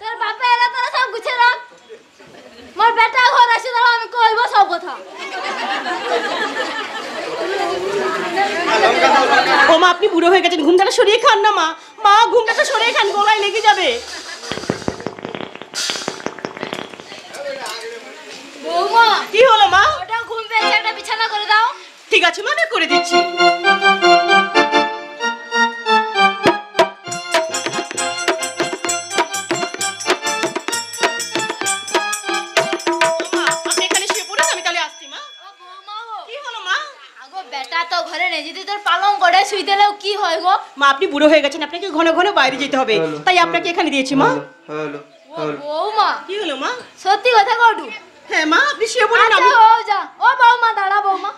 তোর বাপে এরা তোরা সব গুছিয়ে রাখ। মোর বেটা ঘর আসে দাঁড়া, আমি কইব সব কথা। ও মা, আপনি বুড়ো হয়ে গেছেন, ঘুমটাটা সরিয়ে খান না মা। মা, ঘুমটাটা সরিয়ে খান, গলায় লেগে যাবে। বৌমা, কি হলো মা? ওটা ঘুম পেয়েছে, একটা বিছানা করে দাও। ঠিক আছে মা, আমি করে দিচ্ছি। আপনি এখানে শুয়ে পড়ুন, আমি তাহলে আসছি মা। ও বৌমা গো, কি হলো মা? আগো বেটা তো ঘরে নেই, যদি তোর পালং করে শুই দিলেও কি হয় গো? মা, আপনি বুড়ো হয়ে গেছেন, আপনাকে ঘন ঘন বাইরে যেতে হবে, তাই আপনাকে এখানে দিয়েছি মা। ও বৌমা, কি হলো মা? সত্যি কথা কটু? হ্যাঁ মা, আপনি শুয়ে পড়ুন। আচ্ছা আমি ও যা। ও বৌমা দাঁড়া বৌমা,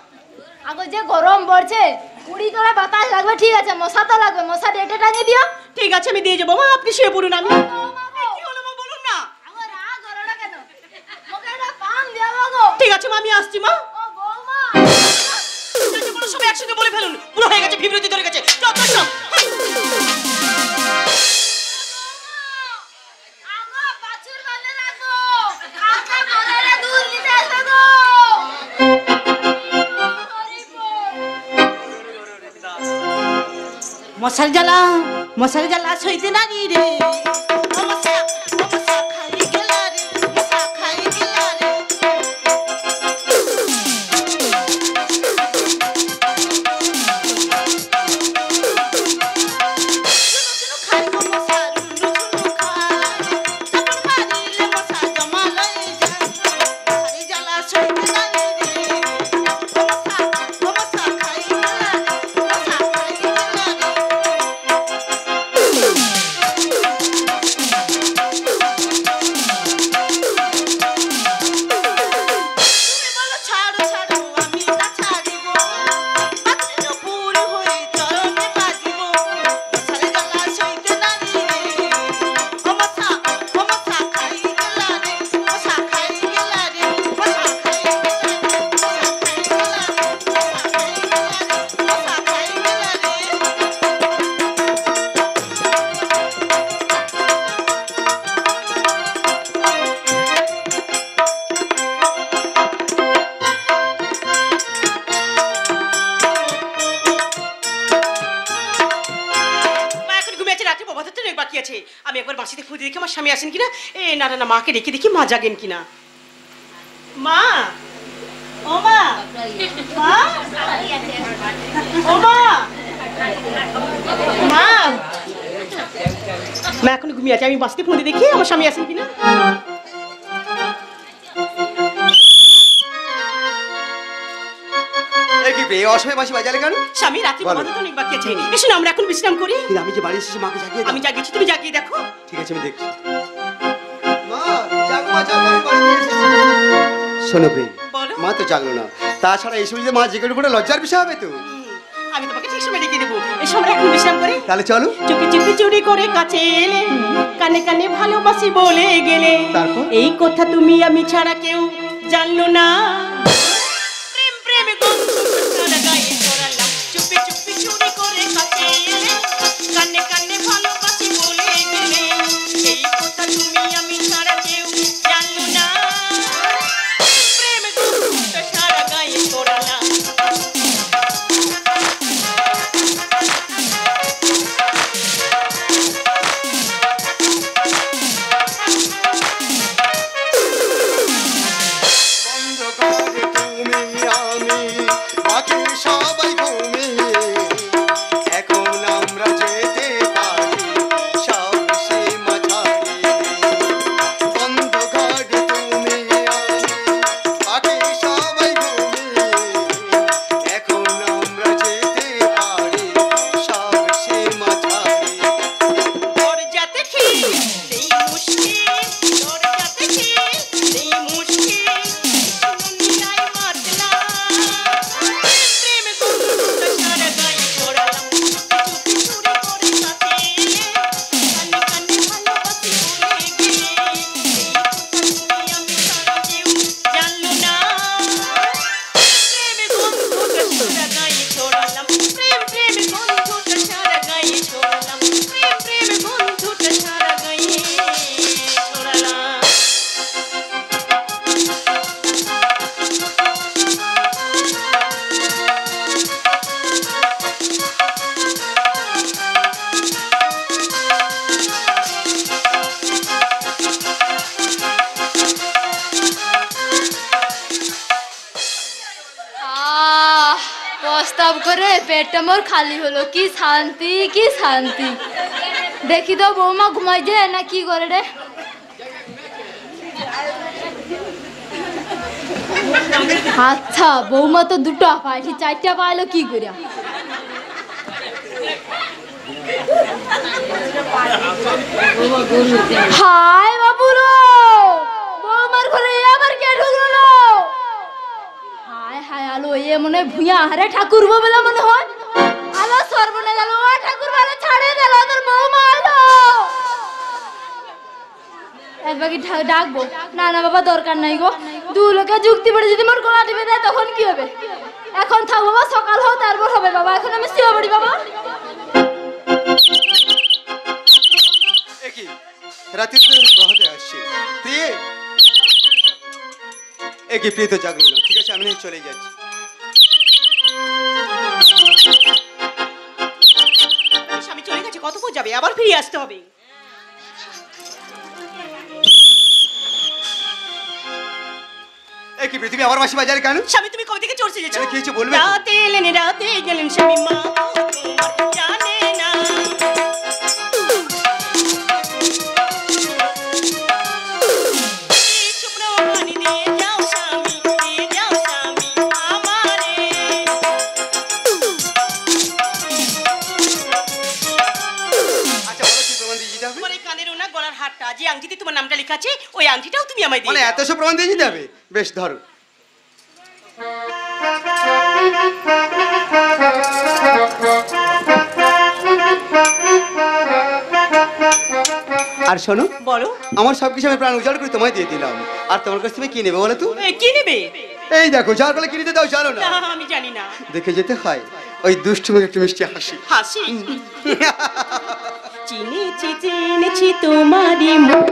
আগো যে গরম পড়ছে, কুড়ি করে বাতাস লাগবে, ঠিক আছে, মশা তো লাগবে, মশা ডেটে টাঙিয়ে দিও। ঠিক আছে, আমি দিয়ে যাবো মা, আপনি শুয়ে পড়ুন। আমি বৌমা গো, কি হলো মা, বলুন না। আগো রাগ করো না কেন? ওকে একটা পান দেবো গো। ঠিক আছে মা, আমি আসছি মা। ও বৌমা, সব একসাথে বলে ফেলুন, পুরো হয়ে গেছে, বিবৃতি ধরে গেছে। চল চল চল। আগো বাছুর বাঁধে রাখো, কালকে ঘরে দুধ নিতে আসবে গো। মশার জ্বালা সইতে নারী রে। আমি একবার বাঁশিতে খুঁজে দেখি আমার স্বামী আসেন কিনা। এ না না না, মাকে রেখে দেখি মা জাগেন কিনা। মা, ও ও মা মা ও মা মা মা এখন ঘুমিয়ে আছে, আমি বাসতে ফোন দিয়ে দেখি আমার স্বামী আসেন কিনা। অসময় মাসি বাজারে কেন? স্বামী রাত্রি ঘুমাতে তো অনেক বাকি আছে, এসো না আমরা এখন বিশ্রাম করি। আমি যে বাড়ি এসেছি মাকে জাগিয়ে আমি জাগিয়েছি, তুমি জাগিয়ে দেখো। ঠিক আছে আমি দেখছি। মা জাগো মা জাগো, আমি বাড়িতে এসেছি। শোনো প্রিয়, মা তো জাগলো না, তাছাড়া এই সময় মা জেগে উঠে লজ্জার বিষয় হবে তো। আমি তোমাকে ঠিক সময় ডেকে দেবো, এসো আমরা এখন বিশ্রাম করি। তাহলে চলো। চুপি চুপি চুরি করে কাছে এলে, কানে কানে ভালোবাসি বলে গেলে, এই কথা তুমি আমি ছাড়া কেউ জানলো না। প্রেম প্রেমে গন্ধ সারা গায়ে ছড়ালাম, চুপি চুপি চুরি করে কাছে এলে, কানে কানে ভালোবাসি বলে গেলে, এই কথা তুমি আমি ছাড়া কেউ জানলো না। প্রেম প্রেমে গন্ধ সারা গায়ে ছড়ালাম। প্রস্তাব করে পেটটা মোর খালি হলো, কি শান্তি কি শান্তি। দেখি তো বৌমা ঘুমাই যায় না কি করে রে। আচ্ছা বৌমা তো দুটো পাইছি, চারটা পাইলো কি করে। হাই বাবুরো, বৌমার ঘরে আবার কে ঢুকলো? হায় হায় আলো, এ মনে হয় ভুইয়া হারে ঠাকুর বলে মনে হয়। আলো সর্বনে গেল, ও ঠাকুর বলে ছাড়ে দিল তোর বৌমা আলো। একবার কি ডাকবো? না না বাবা দরকার নাই গো, দু লোকে যুক্তি পড়ে যদি মোর গলা টিপে দেয় তখন কি হবে? এখন থাক বাবা, সকাল হোক তারপর হবে বাবা, এখন আমি শুয়ে পড়ি বাবা। কি রাতে প্রভাতে আসছে প্রিয়ে, কি প্রিয় তো জাগলো না। ঠিক আছে আমি চলে যাচ্ছি। স্বামী চলে গেছে, কত পর যাবে, আবার ফিরে আসতে হবে। কি পৃথিবী আমার মাসি বাজারে কেন? স্বামী তুমি কবে থেকে চড়ছে যেছো? কি হয়েছে বলবে? রাতে এলেন রাতে গেলেন স্বামী, মা তোমার জানে না। যে আংটিতে তোমার নামটা লেখা আছে ওই আংটিটাও তুমি আমায় দিয়ে মানে এত সব প্রমাণ দিয়ে দিতে হবে? বেশ ধরো। আর শোনো, বলো। আমার সবকিছু আমি প্রাণ উজাড় করে তোমায় দিয়ে দিলাম, আর তোমার কাছ থেকে কি নেবে বলো তো? কি নেবে? এই দেখো, যার বলে কিনে দাও, জানো না? আমি জানি না। দেখে যেতে হয় ওই দুষ্টু মুখে একটু মিষ্টি হাসি। হাসি? চিনেছি চিনেছি তোমারই মুখ,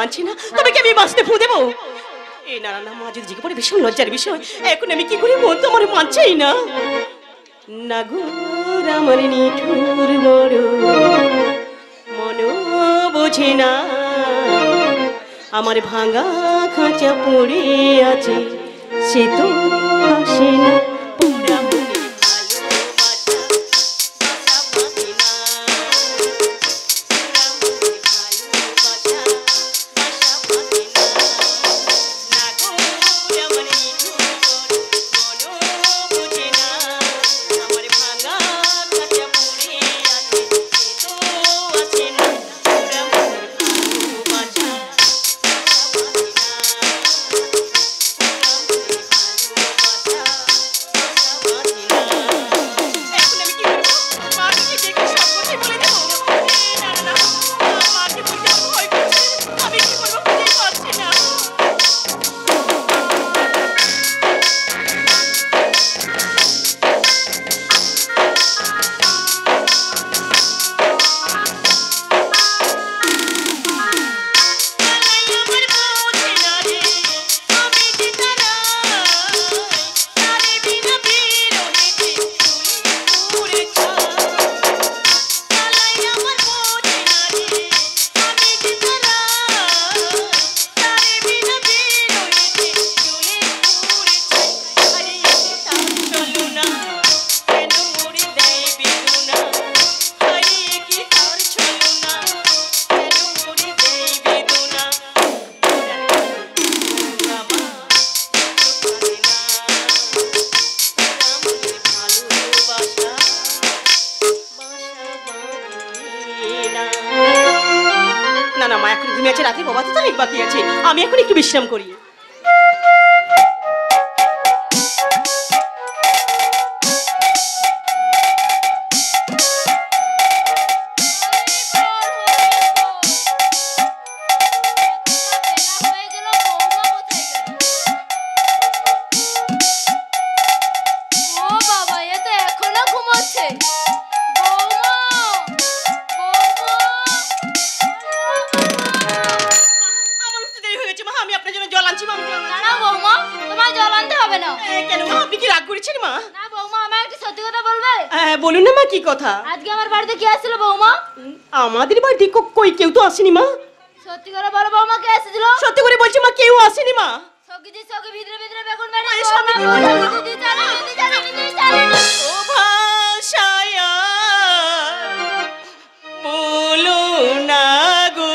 মানছে না, তবে কি আমি বাঁচতে ফু দেবো? এই না না না, মা যদি জিজ্ঞে পড়ে ভীষণ লজ্জার বিষয়। এখন আমি কি করি? মন তো আমার মানছেই না। না গো আমার নিঠুর বড় মন বোঝে না, আমার ভাঙা খাঁচা পড়ে আছে, সে তো আসে না। পুরা মনে ভালোবাসা বাসা বাঁধে না, পুরা মনে ভালোবাসা বাসা বাঁধে না। না গো আমার নিঠুর বড় মন বোঝে না, আমার ভাঙা খাঁচা পড়ে আছে, সে তো আসে না। পুরা মনে ভালোবাসা রাতে বাবা তো অনেক বাকি আছে, আমি এখন একটু বিশ্রাম করি। বলুন না মা, কি কথা? আজকে আমার বাড়িতে কে আসছিল বৌমা? আমাদের বাড়িতে কই কেউ তো আসেনি মা। সত্যি করে বলো বৌমা, কে এসেছিল? সত্যি করে বলছি মা, কেউ আসেনি মা। সকিজি সকি ভিতরে ভিতরে বেগুন বাড়ি সামনে দিদি চলে ও ভাষায়া বলো না গো,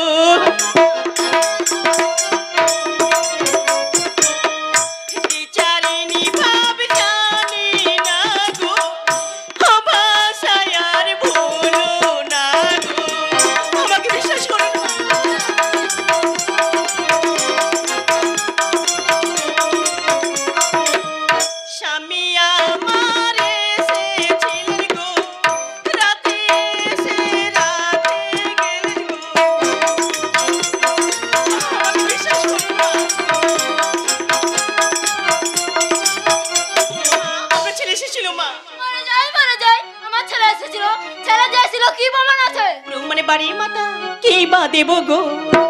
বাড়ি মাতা কি বা দেব গো,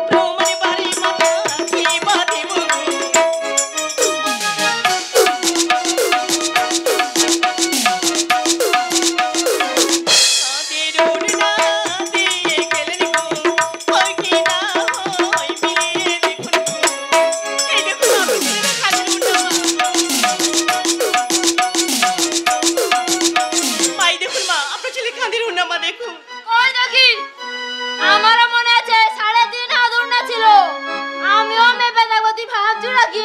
প্রমাণে বাড়ি মাতা কি বা দেব গো। আমারও মনে আছে 3.5 হাত উড়না ছিল, আমিও মেপে দেখবো, তুই ভাবছো নাকি?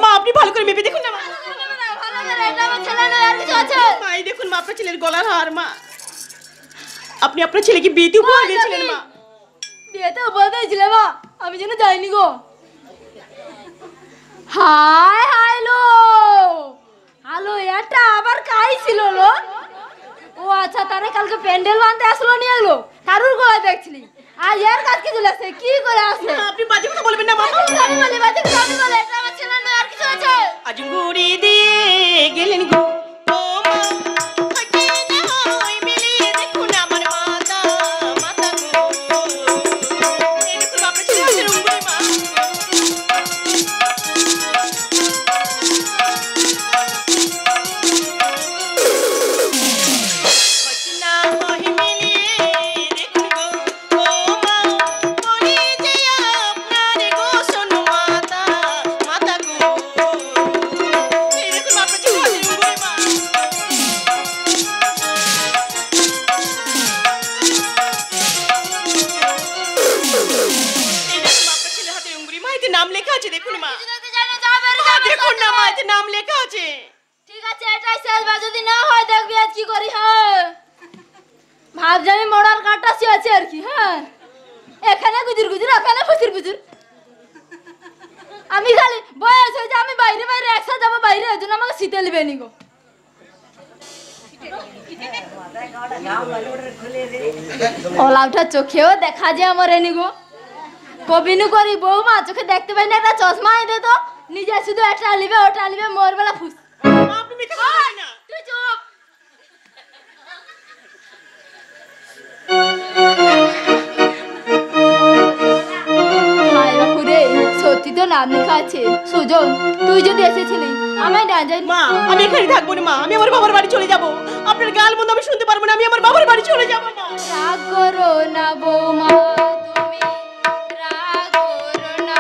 মা আপনি ভালো করে মেপে দেখুন না। মাই দেখুন মা, আপনার ছেলের গলার হার। মা আপনি আপনার ছেলেকে বিয়েতে উপহার দিয়েছিলেন মা। বিয়েতে উপহার দিয়েছিলে মা? আমি যেন যাইনি গো। হাই হাই লো হ্যালো, এটা আবার কাই ছিল লো? ও আচ্ছা, তারে কালকে প্যান্ডেল বানতে আসলো নিয়ে এলো, কারুর গলায় দেখছিলি। আর এর কাজ কি চলেছে কি করে আছে আপনি বাজে কথা বলবেন না মামা। আমি বলি বাজে কথা আমি বলে এটা আমার ছেলে নয় আর কিছু আছে আজ গুড়ি দিয়ে গেলেন গো ও মা আগে নয় মিলিয়ে দেখুন আমার মাথা মাথা গো এই দেখুন আপনার ছেলে আছে রঙ্গুরি মা না হয় মিলিয়ে দেখুন গো ও মা বলি যে আপনার গো শোনো মাথা মাথা গো এই দেখুন আপনার ছেলে আছে রঙ্গুরি মা এই দেখুন আপনার ছেলে হাতে রঙ্গুরি মা এতে নাম লেখা আছে দেখুন মা যদি জানো যা বেরিয়ে মা, যাবে দেখুন না মা এতে নাম লেখা আছে ঠিক আছে এটাই শেষ বার যদি না হয় দেখবি আজ কি করি হ্যাঁ ভাবছি আমি মোড়ার কাটটা আছে আর কি হ্যাঁ এখানে গুজুর গুজুর ওখানে ফুসুর ফুসুর আমি খালি বয়স হয়েছে আমি বাইরে বাইরে একসাথে যাবো বাইরে ওই জন্য আমাকে শীতে নেবে নি গো ওলাউটা চোখেও দেখা যায় আমার এনি গো কবিনু করি বৌমা চোখে দেখতে পাই না একটা চশমা এনে তো নিজে শুধু একটা আলিবে ওটা আলিবে মোর বেলা ফুস মা, আপনি মিথ্যে কথা বলবেন না তুই চুপ হায় বাপুরে সত্যি তো নাম লেখা আছে সুজন তুই যদি এসেছিলি আমায় না জানি মা আমি এখানে থাকবো না মা আমি আমার বাবার বাড়ি চলে যাব আপনার গাল মন্দ আমি শুনতে পারবো না আমি আমার বাবার বাড়ি চলে যাব মা রাগ করো না বৌমা তুমি রাগ করো না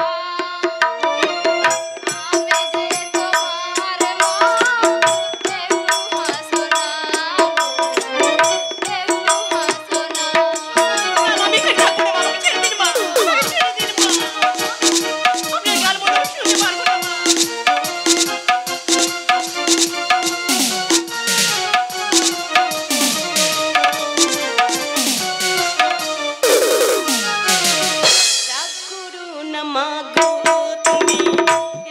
আমি যে তোমার মা একটু হাসো না একটু হাসো না না, আমি এখানে থাকবো না মা আমাকে ছেড়ে দিন মা আমাকে ছেড়ে দিন মা আপনার গাল মন্দ আমি শুনতে পারবো না মা রাগ করো না মা গো তুমি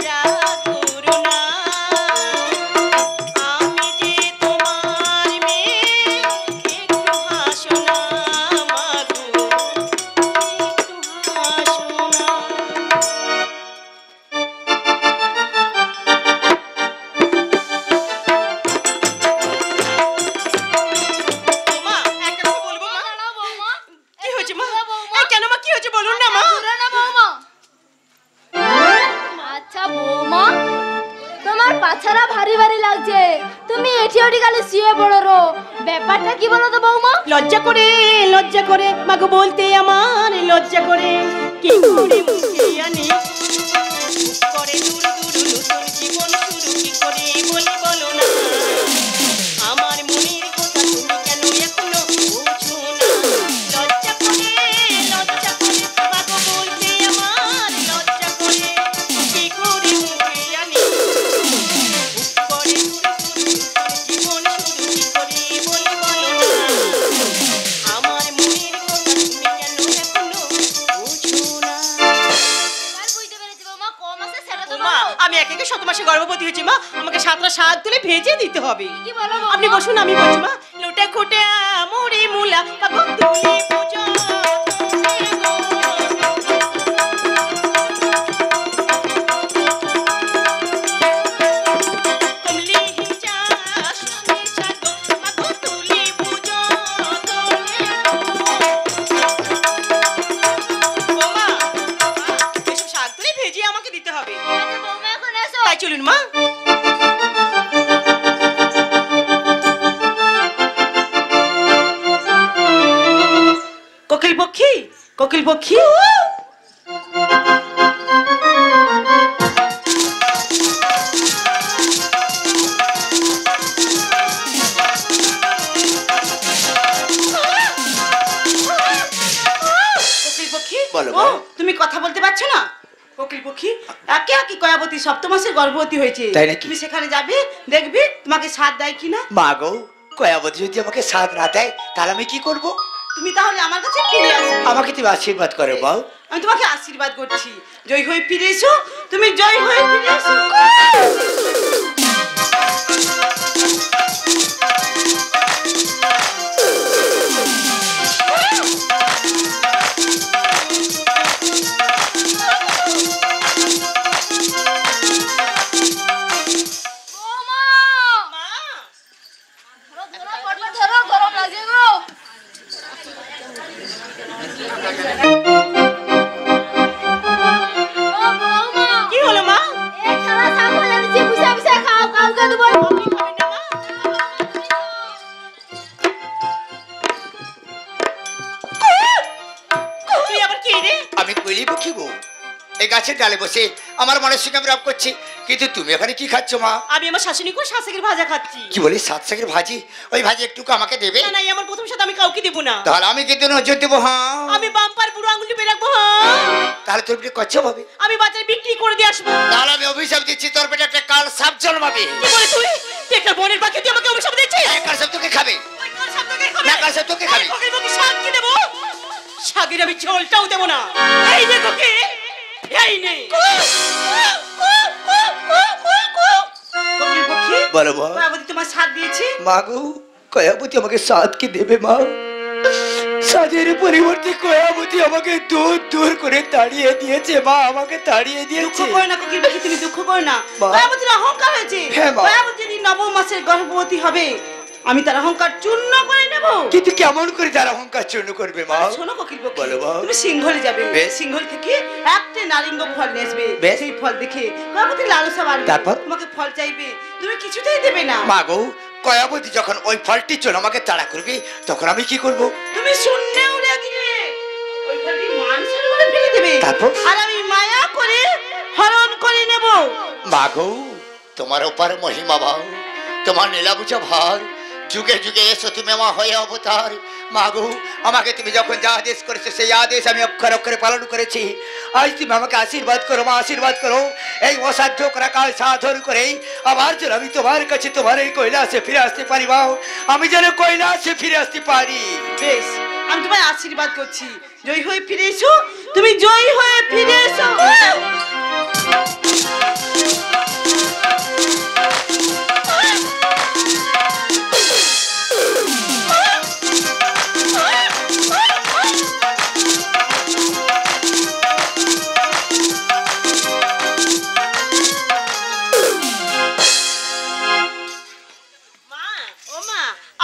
রাগ করো না আমি যে তোমার মেয়ে একটু হাসো না মা গো একটু হাসো না মা একটা কথা বলবো মা দাঁড়াও বৌমা কি হয়েছে মা এই কেন মা কি হয়েছে বলুন না মা দূরে না বৌমা আচ্ছা বৌমা তোমার পাছারা ভারী ভারী লাগছে তুমি এটি ওটি খালি শুয়ে পড়ো রো ব্যাপারটা কি বলো তো বৌমা লজ্জা করে মাগো বলতে আমার লজ্জা করে কি করে মুখে আনি করে দূর দূর নতুন জীবন শুরু কি করে বলি বলো না আমার মনের কথা তুমি কেন এখনো বুঝো না লজ্জা করে মাগো বলতে আমার লজ্জা করে কি করে মুখে আনি করে দূর দূর নতুন জীবন শুরু কি করে বলি বলো না আমার মনের কথা তুমি কেন এখনো বুঝো না এবার বুঝতে পেরেছি বৌমা ক মাসে সেটা তো মা আমি এক একে 7 মাসে গর্ভবতী হয়েছি মা আমাকে 7টা শাক তুলে ভেজে দিতে হবে কি বলো বৌমা আপনি বসুন আমি বলছি মা লোটে খুটে মুড়ি মুলা কাকু তুলি পূজা কমলি হিচা সুনি ছাগো কাকু তুলি পূজা বৌমা এসব শাক তুলে ভেজে আমাকে দিতে হবে আচ্ছা, বৌমা এখন এসো তাই চলুন মা কোকিল পক্ষী কোকিল পক্ষী কোকিল পক্ষী বলো, ও, বলো। তুমি কথা বলতে পারছো না কোকিল পক্ষী একে একে কয়াবতী 7 মাসের গর্ভবতী হয়েছে তাই নাকি? তুমি সেখানে যাবে দেখবি তোমাকে সাথ দেয় কিনা মা গো কয়াবতী যদি আমাকে সাথ না দেয় তাহলে আমি কি করব? তুমি তাহলে আমার কাছে ফিরে আসবে আমাকে তুমি আশীর্বাদ করে বল। আমি তোমাকে আশীর্বাদ করছি জয় হয়ে ফিরে এসো তুমি জয় হয়ে ফিরে এসো দেবো। আপনি খাবেন না মা? তুই আবার কে রে? আমি কইলিব কি গো, এই গাছের ডালে বসে আমার মনের সঙ্গে আমি রাগ করছি, কিন্তু তুমি এখানে কি খাচ্ছ মা? আমি আমার শাশুড়ি কো শাশুড়ির ভাজা খাচ্ছি। কি বলি? 7 শাকের ভাজি? ওই ভাজি একটু আমাকে দেবে? না না, এই আমার প্রথম সাথে আমি কাউকে দেব না। তাহলে আমি কিন্তু নজর দেবো। হ্যাঁ, আমি বাম্পার পুরো আঙুল টিপে রাখবো। হ্যাঁ, তাহলে তোর পেটে কচ্ছা হবে। আমি বাজারে বিক্রি করে দিয়ে আসবো। তাহলে আমি অভিশাপ দিচ্ছি, তোর পেটে একটা কাল সাপ জন্মাবে। কি বলে তুই? তুই একটা বোনের পাখি, তুই আমাকে অভিশাপ দিচ্ছিস? এই কাল সাপ তোকে খাবে। ওই কাল সাপ তোকে খাবে? না, কাল সাপ তোকে খাবে। আমি কোকির মুখে শাক কি দেবো? শাকের আমি ঝোলটাও দেবো না। এই নে কোকি, এই নে। কোকির মুখী, বলো মা। কয়াবতী তোমার শাক দিয়েছি। মা গো, কয়াবতী আমাকে সাত কি দেবে মা? সাজের পরিবর্তে কয়াবতী আমাকে দূর দূর করে তাড়িয়ে দিয়েছে মা, আমাকে তাড়িয়ে দুঃখ দিয়েছে। করো না কোকির মুখী, তুমি দুঃখ করো না। মা। কয়াবতীর অহংকার হয়েছে। হ্যাঁ, মা। কয়াবতী যদি নবম মাসের গর্ভবতী হবে, আমি তার অহংকার চূর্ণ করে নেব। কিন্তু কেমন করে তার অহংকার চূর্ণ করবে মা? শোনো কোকিল মুখী, বলো মা। তুমি সিংহলে যাবে। বেশ। সিংহল থেকে একটা নারিঙ্গ ফল নিয়ে আসবে। বেশ। সেই ফল দেখে কয়াবতী লালসা বাড়বে। তারপর? তোমাকে ফল চাইবে, তুমি কিছুতেই দেবে না। মা গো, কয়াবতী যখন ওই ফলটির জন্য আমাকে তাড়া করবে, তখন আমি কি করব? তুমি শূন্যে উড়ে গিয়ে ওই ফলটি মানুষের বলে ফেলে দেবে। তারপর? আর আমি মায়া করে হরণ করে নেব। মা গো, তোমার ওপার মহিমা ভাও, তোমার নীলাবুচা ভার, যুগে যুগে এসো তুমি আমার হয়ে অবতার। মা গো, আমাকে তুমি যখন যা আদেশ করেছো সেই আদেশ আমি অক্ষর অক্ষরে পালন করেছি। আজ তুমি আমাকে আশীর্বাদ করো মা, আশীর্বাদ করো। এই অসাধ্য করা কাল সাধন করে আবার যেন আমি তোমার কাছে তোমার এই কৈলাসে ফিরে আসতে পারি মা, আমি যেন কৈলাসে ফিরে আসতে পারি। বেশ, আমি তোমায় আশীর্বাদ করছি। জয় হয়ে ফিরে এসো, তুমি জয় হয়ে ফিরে এসো।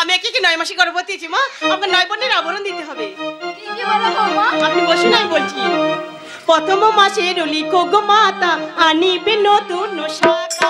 আমি একে কি 9 মাসে গর্ভবতী আছি মা, আমাকে 9 বোনের আবরণ দিতে হবে। কি কি বলো বৌমা? আপনি বসুন, আমি বলছি। প্রথম মাসে রলিকো গো মাতা আনিবে নতুন শাখা।